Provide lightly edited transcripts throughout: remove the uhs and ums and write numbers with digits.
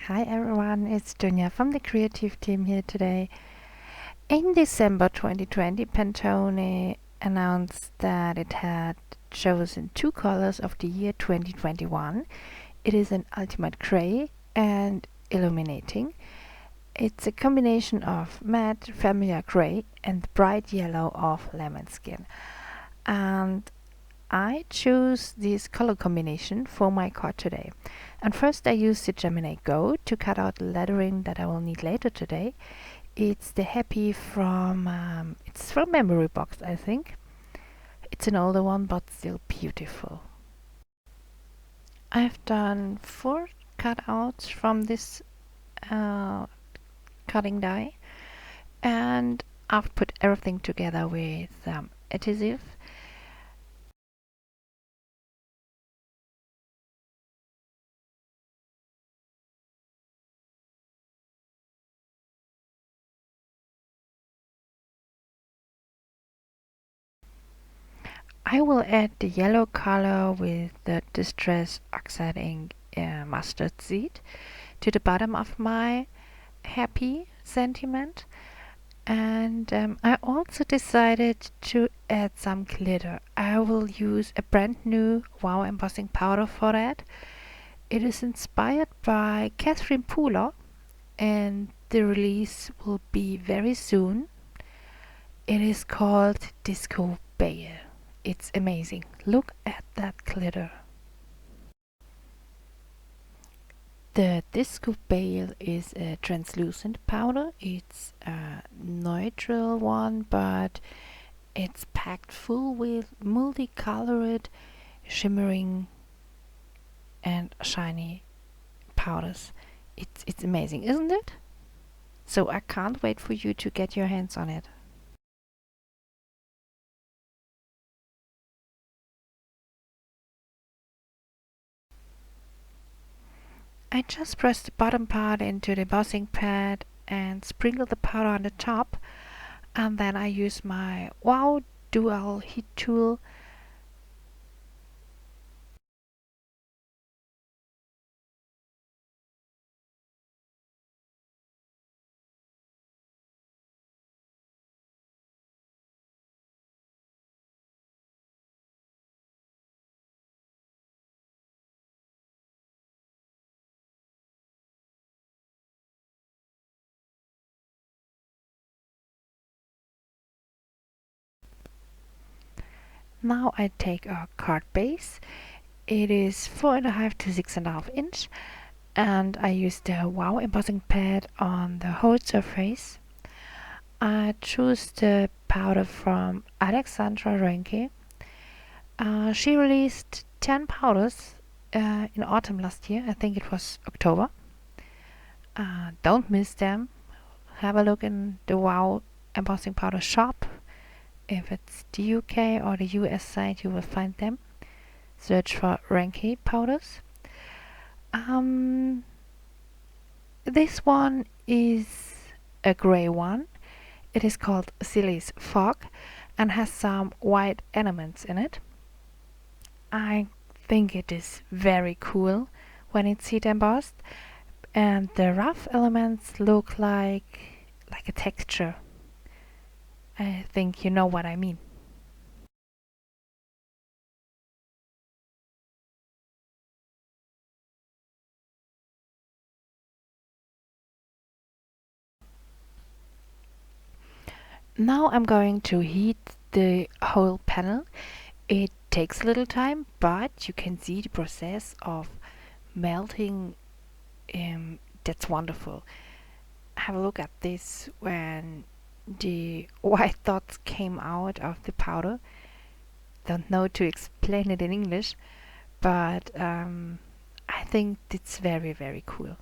Hi everyone, it's Dunja from the creative team here today. In December 2020, Pantone announced that it had chosen two colors of the year 2021. It is an ultimate gray and illuminating. It's a combination of matte familiar gray and bright yellow of lemon skin. And I choose this color combination for my card today. And first I use the Gemini Go to cut out the lettering that I will need later today. It's the Happy it's from Memory Box, I think. It's an older one, but still beautiful. I've done 4 cutouts from this uh, cutting die, and I've put everything together with adhesive. I will add the yellow color with the Distress Oxide ink mustard seed to the bottom of my happy sentiment. And I also decided to add some glitter. I will use a brand new Wow embossing powder for that. It is inspired by Catherine Pooler and the release will be very soon. It is called Disco Bale. It's amazing. Look at that glitter. The Disco Bale is a translucent powder. It's a neutral one, but it's packed full with multicolored, shimmering and shiny powders. It's amazing, isn't it? So I can't wait for you to get your hands on it. I just press the bottom part into the embossing pad and sprinkle the powder on the top, and then I use my Wow Dual Heat Tool. Now I take a card base. It is 4.5 to 6.5 inch, and I use the Wow embossing pad on the whole surface. I choose the powder from Alexandra Renke. She released 10 powders in autumn last year. I think it was October. Don't miss them. Have a look in the Wow embossing powder shop. If it's the UK or the US side, you will find them. Search for Renke powders. Um, this one is a grey one. It is called Silly's Fog and has some white elements in it. I think it is very cool when it's heat embossed, and the rough elements look like a texture. I think you know what I mean. Now I'm going to heat the whole panel. It takes a little time, but you can see the process of melting. That's wonderful. Have a look at this when the white dots came out of the powder. Don't know to explain it in English, but I think it's very, very cool.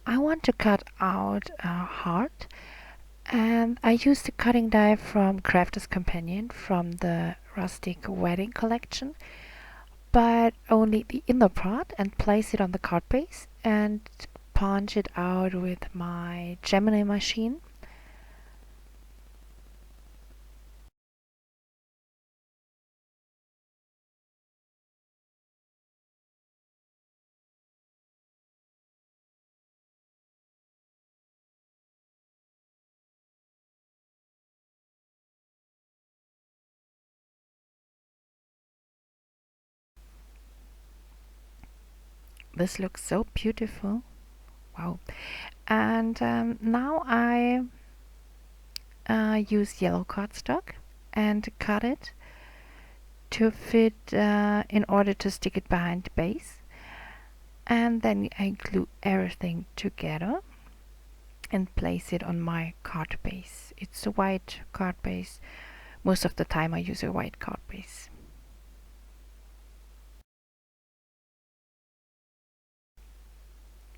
I want to cut out a heart, and I used the cutting die from Crafter's Companion from the Rustic wedding collection. but only the inner part, and place it on the card base and punch it out with my Gemini machine. This looks so beautiful. Wow. And now I use yellow cardstock and cut it to fit in order to stick it behind the base. And then I glue everything together and place it on my card base. It's a white card base. Most of the time I use a white card base.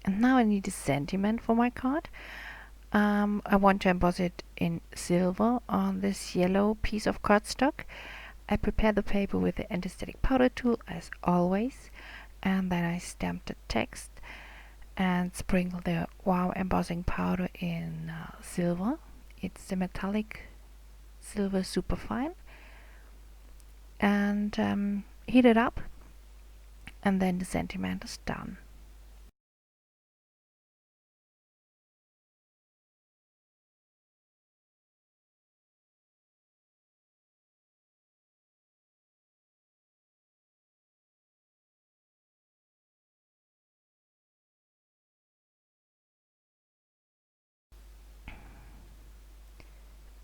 And now I need a sentiment for my card. I want to emboss it in silver on this yellow piece of cardstock. I prepare the paper with the anti-static powder tool as always, and then I stamp the text and sprinkle the wow embossing powder in silver. It's the metallic silver superfine, and heat it up, and then the sentiment is done.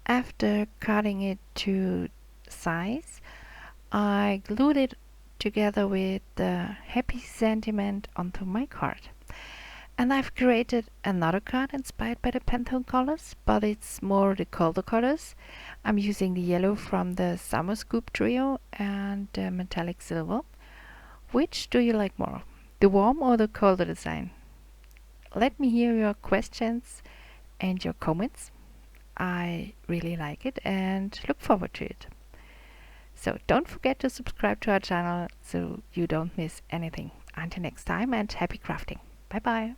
After cutting it to size, I glued it together with the happy sentiment onto my card. And I've created another card inspired by the Pantone colors, but it's more the colder colors. I'm using the yellow from the Summer Scoop trio and the metallic silver. Which do you like more, the warm or the colder design? Let me hear your questions and your comments. I really like it and look forward to it. So don't forget to subscribe to our channel so you don't miss anything. Until next time, and happy crafting. Bye bye.